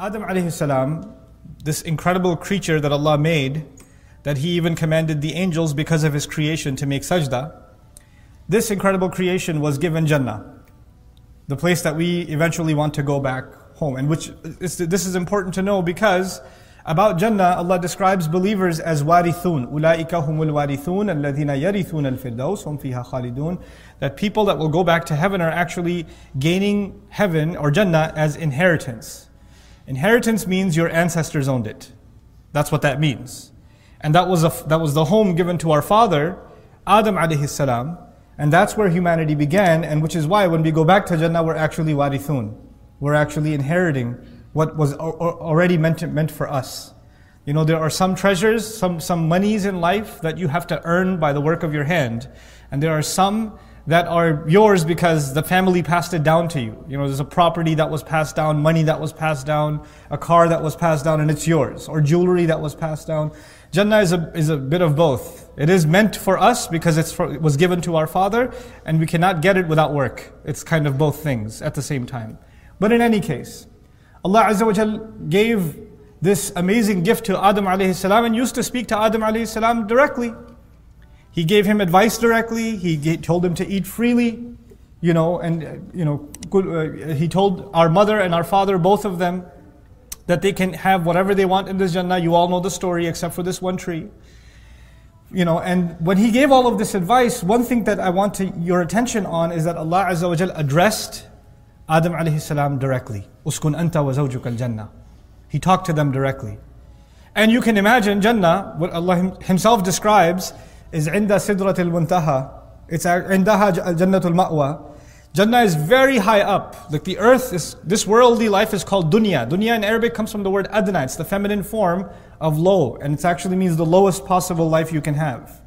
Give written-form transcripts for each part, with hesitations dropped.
Adam alayhi salam, this incredible creature that Allah made, that He even commanded the angels because of His creation to make sajda, this incredible creation was given Jannah, the place that we eventually want to go back home. And this is important to know, because about Jannah, Allah describes believers as warithun. Ulaika humul warithun alladhina yarithun al-firdaus hum fiha khalidun. That people that will go back to heaven are actually gaining heaven or Jannah as inheritance. Inheritance means your ancestors owned it. That's what that means. And that was the home given to our father, Adam alayhi salam. And that's where humanity began, and which is why when we go back to Jannah, we're actually warithun. We're actually inheriting what was already meant for us. You know, there are some treasures, some monies in life that you have to earn by the work of your hand. And there are some that are yours because the family passed it down to you. You know, there's a property that was passed down, money that was passed down, a car that was passed down and it's yours, or jewelry that was passed down. Jannah is a bit of both. It is meant for us because it was given to our father, and we cannot get it without work. It's kind of both things at the same time. But in any case, Allah Azza wa Jal gave this amazing gift to Adam alayhi salam and used to speak to Adam alayhi salam directly. He gave him advice directly. He told him to eat freely, you know, and he told our mother and our father, both of them, that they can have whatever they want in this Jannah. You all know the story except for this one tree. You know, and when he gave all of this advice, one thing that I want your attention on is that Allah Azza wa Jal addressed Adam alayhi salam directly. Uskun anta wa zawjuka al-jannah. He talked to them directly. And you can imagine Jannah, what Allah Himself describes, is عند سدرة المنتهى. It's عندها جنة المأوى. Jannah is very high up. Like the earth is, this worldly life is called dunya. Dunya in Arabic comes from the word adna. It's the feminine form of low. And it actually means the lowest possible life you can have.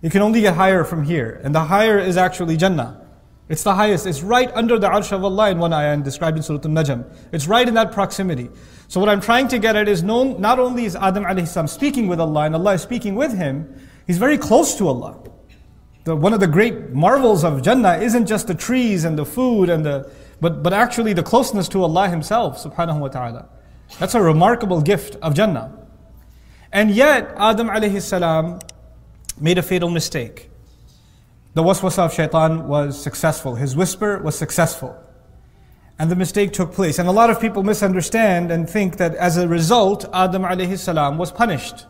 You can only get higher from here. And the higher is actually Jannah. It's the highest. It's right under the arsh of Allah in one ayah and described in Surah Al-Najm. It's right in that proximity. So what I'm trying to get at is, not only is Adam alayhi salam speaking with Allah and Allah is speaking with him, he's very close to Allah. One of the great marvels of Jannah isn't just the trees and the food but actually the closeness to Allah Himself subhanahu wa ta'ala. That's a remarkable gift of Jannah. And yet Adam alayhi salam made a fatal mistake. The waswasa of shaitan was successful. His whisper was successful. And the mistake took place. And a lot of people misunderstand and think that as a result, Adam alayhi salam was punished.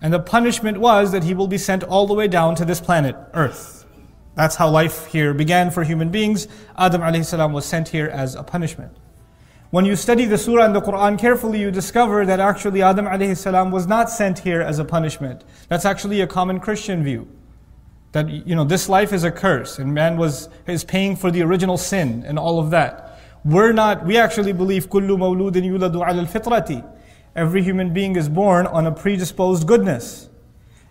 And the punishment was that he will be sent all the way down to this planet, Earth. That's how life here began for human beings. Adam alayhi salam was sent here as a punishment. When you study the surah and the Quran carefully, you discover that actually Adam alayhi salam was not sent here as a punishment. That's actually a common Christian view. That, you know, this life is a curse and man is paying for the original sin and all of that. We actually believe كُلُّ مَوْلُودٍ يُولَدُ عَلَى الْفِطْرَةِ. Every human being is born on a predisposed goodness.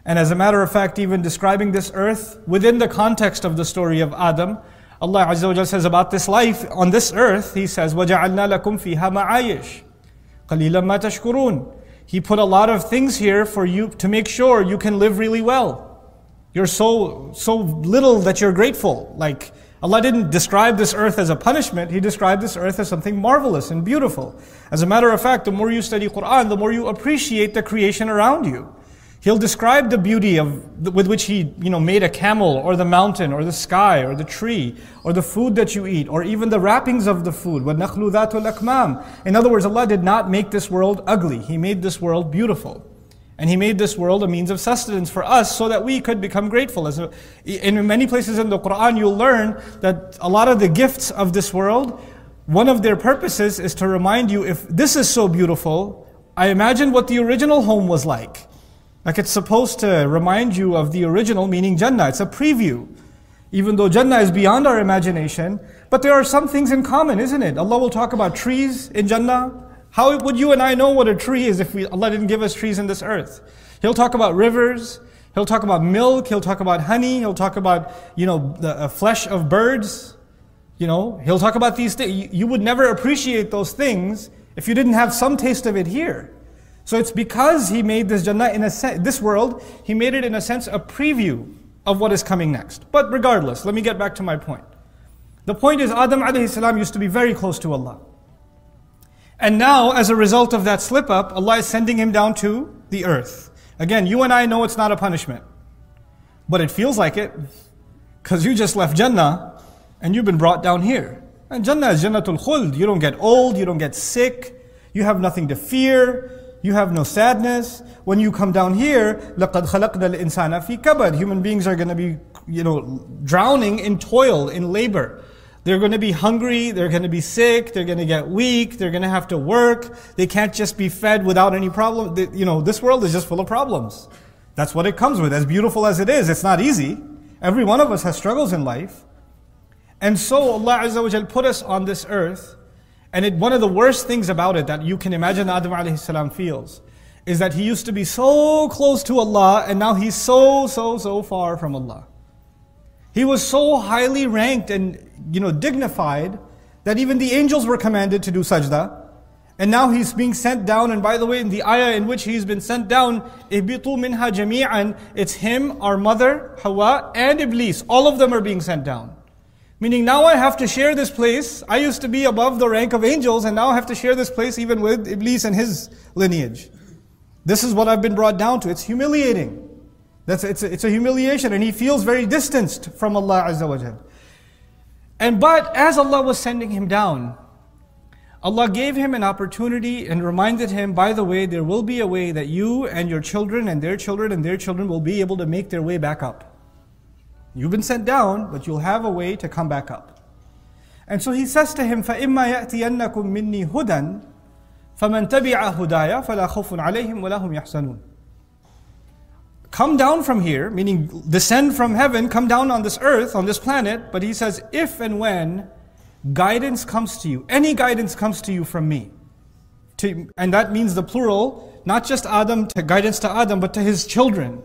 And as a matter of fact, even describing this earth within the context of the story of Adam, Allah Azza wa Jalla says about this life on this earth, He says, وَجَعَلْنَا لَكُمْ فِيهَا مَعَايِشْ قَلِيلًا مَا تَشْكُرُونَ. He put a lot of things here for you to make sure you can live really well. You're so little that you're grateful. Like, Allah didn't describe this earth as a punishment. He described this earth as something marvelous and beautiful. As a matter of fact, the more you study Quran, the more you appreciate the creation around you. He'll describe the beauty with which He, made a camel, or the mountain, or the sky, or the tree, or the food that you eat, or even the wrappings of the food. وَالنَّخْلُ ذَاتُ الْأَكْمَامِ. In other words, Allah did not make this world ugly. He made this world beautiful. And He made this world a means of sustenance for us so that we could become grateful. In many places in the Quran, you'll learn that a lot of the gifts of this world, one of their purposes is to remind you, if this is so beautiful, I imagine what the original home was like. Like, it's supposed to remind you of the original, meaning Jannah. It's a preview. Even though Jannah is beyond our imagination, but there are some things in common, isn't it? Allah will talk about trees in Jannah. How would you and I know what a tree is if Allah didn't give us trees in this earth? He'll talk about rivers, He'll talk about milk, He'll talk about honey, He'll talk about, the flesh of birds. He'll talk about these things. You would never appreciate those things if you didn't have some taste of it here. So it's because He made this Jannah, this world, He made it in a sense a preview of what is coming next. But regardless, let me get back to my point. The point is, Adam alayhi salam used to be very close to Allah. And now, as a result of that slip up, Allah is sending him down to the earth. Again, you and I know it's not a punishment. But it feels like it. Because you just left Jannah and you've been brought down here. And Jannah is Jannatul Khuld. You don't get old, you don't get sick, you have nothing to fear, you have no sadness. When you come down here, لَقَدْ خَلَقْنَا الْإِنسَانَ فِي كَبَدٍ. Human beings are going to be, drowning in toil, in labor. They're going to be hungry, they're going to be sick, they're going to get weak, they're going to have to work. They can't just be fed without any problem. This world is just full of problems. That's what it comes with. As beautiful as it is, it's not easy. Every one of us has struggles in life. And so Allah Azza wa Jal put us on this earth. And one of the worst things about it that you can imagine Adam alayhi salam feels is that he used to be so close to Allah and now he's so far from Allah. He was so highly ranked and dignified that even the angels were commanded to do sajda. And now he's being sent down, and by the way, in the ayah in which he's been sent down, إِهْبِطُوا مِنْهَا جَمِيعًا, it's him, our mother, Hawa, and Iblis. All of them are being sent down. Meaning now I have to share this place. I used to be above the rank of angels, and now I have to share this place even with Iblis and his lineage. This is what I've been brought down to. It's humiliating. It's a humiliation, and he feels very distanced from Allah Azza wa Jal. But as Allah was sending him down, Allah gave him an opportunity and reminded him, by the way, there will be a way that you and your children and their children and their children will be able to make their way back up. You've been sent down, but you'll have a way to come back up. And so he says to him, فَإِمَّا يَأْتِيَنَّكُم مِّنِّي هُدًى فَمَنْ تَبِعَ هُدَايَ فَلَا خَوْفٌ عَلَيْهِمْ وَلَا هُمْ يَحْزَنُونَ. Come down from here, meaning descend from heaven, come down on this earth, on this planet. But he says, if and when guidance comes to you, any guidance comes to you from me, and that means the plural, not just Adam, to guidance to Adam, but to his children.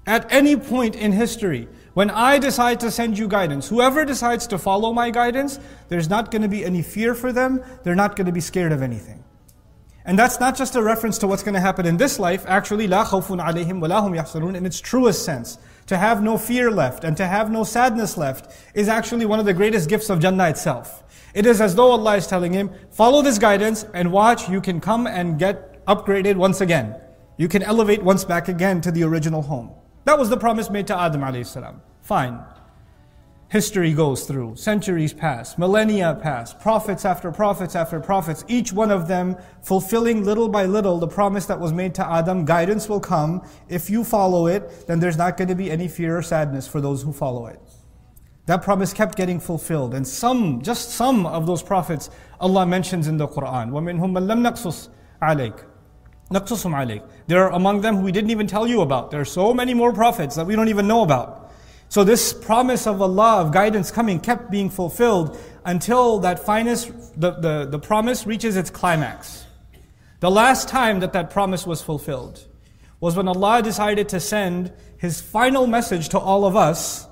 At any point in history, when I decide to send you guidance, whoever decides to follow my guidance, there's not going to be any fear for them, they're not going to be scared of anything. And that's not just a reference to what's going to happen in this life, actually, لَا خَوْفٌ عَلَيْهِمْ وَلَا هُمْ يَحْزَنُونَ, in its truest sense. To have no fear left and to have no sadness left is actually one of the greatest gifts of Jannah itself. It is as though Allah is telling him, follow this guidance and watch, you can come and get upgraded once again. You can elevate once back again to the original home. That was the promise made to Adam alayhi salam. Fine. History goes through, centuries pass, millennia pass, prophets after prophets after prophets, each one of them fulfilling little by little the promise that was made to Adam. Guidance will come. If you follow it, then there's not going to be any fear or sadness for those who follow it. That promise kept getting fulfilled. And just some of those prophets Allah mentions in the Quran. وَمِنْهُمْ مَنْ لَمْ نَقْصُصْ عَلَيْكَ نَقْصُصُمْ عَلَيْكَ. There are among them who we didn't even tell you about. There are so many more prophets that we don't even know about. So this promise of Allah of guidance coming kept being fulfilled until that the promise reaches its climax. The last time that promise was fulfilled was when Allah decided to send His final message to all of us,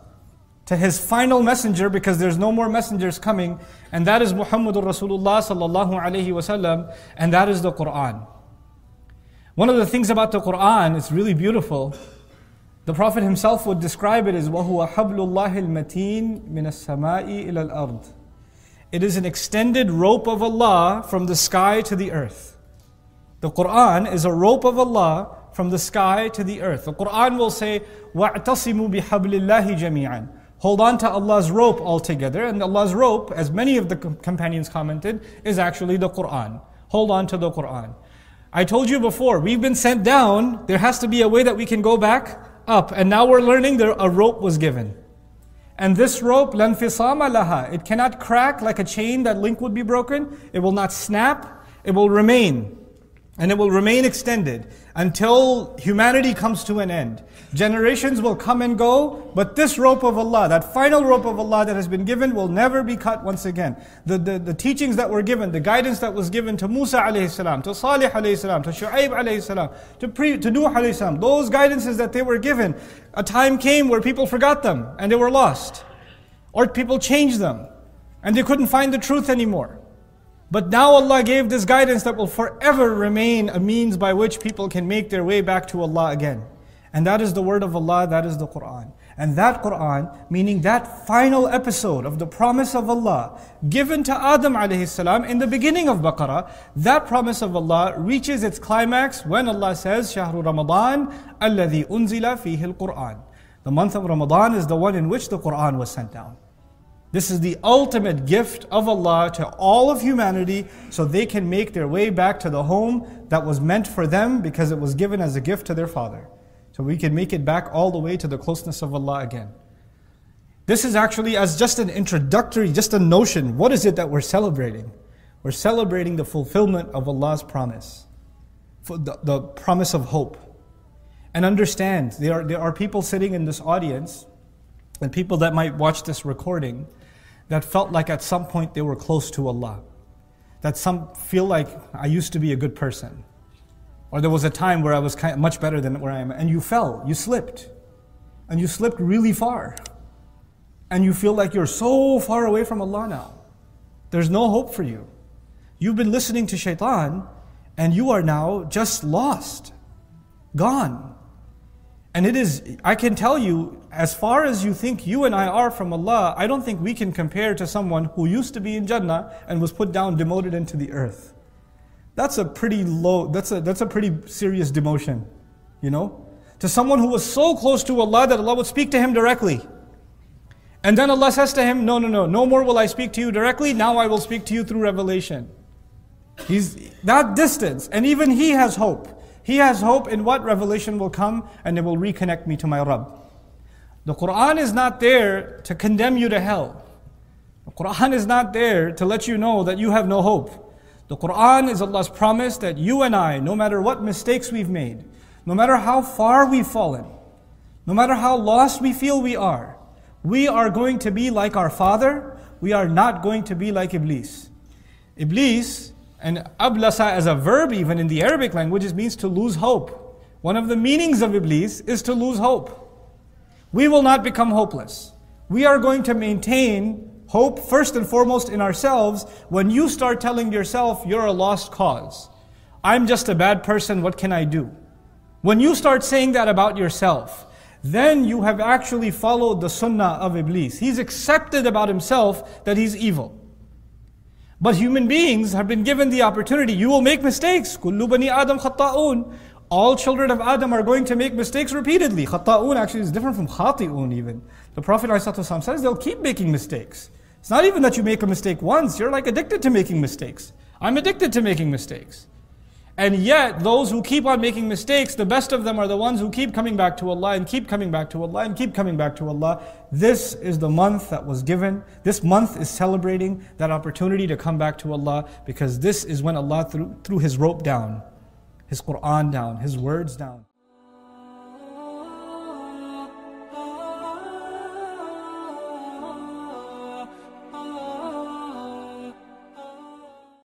to His final messenger, because there's no more messengers coming, and that is Muhammadur Rasulullah sallallahu alaihi wasallam, and that is the Quran. One of the things about the Quran, it's really beautiful. The Prophet himself would describe it as وَهُوَ حَبْلُ اللَّهِ الْمَتِينَ مِنَ السَّمَاءِ إِلَى الْأَرْضِ. It is an extended rope of Allah from the sky to the earth. The Quran is a rope of Allah from the sky to the earth. The Quran will say, وَاعْتَصِمُوا بِحَبْلِ اللَّهِ جَمِيعًا. Hold on to Allah's rope altogether. And Allah's rope, as many of the companions commented, is actually the Quran. Hold on to the Quran. I told you before, we've been sent down. There has to be a way that we can go back up. And now we're learning that a rope was given. And this rope, لَا انْفِصَامَ لَهَا. It cannot crack like a chain, that link would be broken. It will not snap. It will remain. And it will remain extended until humanity comes to an end. Generations will come and go, but this rope of Allah, that final rope of Allah that has been given, will never be cut once again. The teachings that were given, the guidance that was given to Musa alayhi salam, to Salih alayhi salam, to Shu'aib alayhi salam, to Nuh alayhi salam, those guidances that they were given, a time came where people forgot them and they were lost. Or people changed them and they couldn't find the truth anymore. But now Allah gave this guidance that will forever remain a means by which people can make their way back to Allah again. And that is the word of Allah, that is the Quran. And that Quran, meaning that final episode of the promise of Allah given to Adam alayhi salam in the beginning of Baqarah, that promise of Allah reaches its climax when Allah says, Shahru Ramadan, alladhi unzila fihi al-Quran. The month of Ramadan is the one in which the Quran was sent down. This is the ultimate gift of Allah to all of humanity so they can make their way back to the home that was meant for them because it was given as a gift to their father. So we can make it back all the way to the closeness of Allah again. This is actually as just an introductory, just a notion. What is it that we're celebrating? We're celebrating the fulfillment of Allah's promise. The promise of hope. And understand, there are people sitting in this audience and people that might watch this recording that felt like at some point they were close to Allah. That some feel like, I used to be a good person. Or there was a time where I was much better than where I am. And you fell, you slipped. And you slipped really far. And you feel like you're so far away from Allah now. There's no hope for you. You've been listening to shaitan and you are now just lost. Gone. And it is, I can tell you, as far as you think you and I are from Allah, I don't think we can compare to someone who used to be in Jannah and was put down, demoted into the earth. That's a pretty low, that's a pretty serious demotion, you know? To someone who was so close to Allah that Allah would speak to him directly. And then Allah says to him, no more will I speak to you directly, now I will speak to you through revelation. He's that distance, and even he has hope. He has hope in what revelation will come and it will reconnect me to my Rabb. The Quran is not there to condemn you to hell. The Quran is not there to let you know that you have no hope. The Quran is Allah's promise that you and I, no matter what mistakes we've made, no matter how far we've fallen, no matter how lost we feel we are going to be like our father, we are not going to be like Iblis. Iblis, and ablasa as a verb even in the Arabic language, it means to lose hope. One of the meanings of Iblis is to lose hope. We will not become hopeless. We are going to maintain hope first and foremost in ourselves. When you start telling yourself you're a lost cause, I'm just a bad person, what can I do? When you start saying that about yourself, then you have actually followed the sunnah of Iblis. He's accepted about himself that he's evil. But human beings have been given the opportunity. You will make mistakes. Kullu bani Adam khatta'un. All children of Adam are going to make mistakes repeatedly. Khatta'un actually is different from khati'un even. The Prophet ﷺ says they'll keep making mistakes. It's not even that you make a mistake once, you're like addicted to making mistakes. I'm addicted to making mistakes. And yet, those who keep on making mistakes, the best of them are the ones who keep coming back to Allah and keep coming back to Allah and keep coming back to Allah. This is the month that was given. This month is celebrating that opportunity to come back to Allah, because this is when Allah threw His rope down, His Quran down, His words down.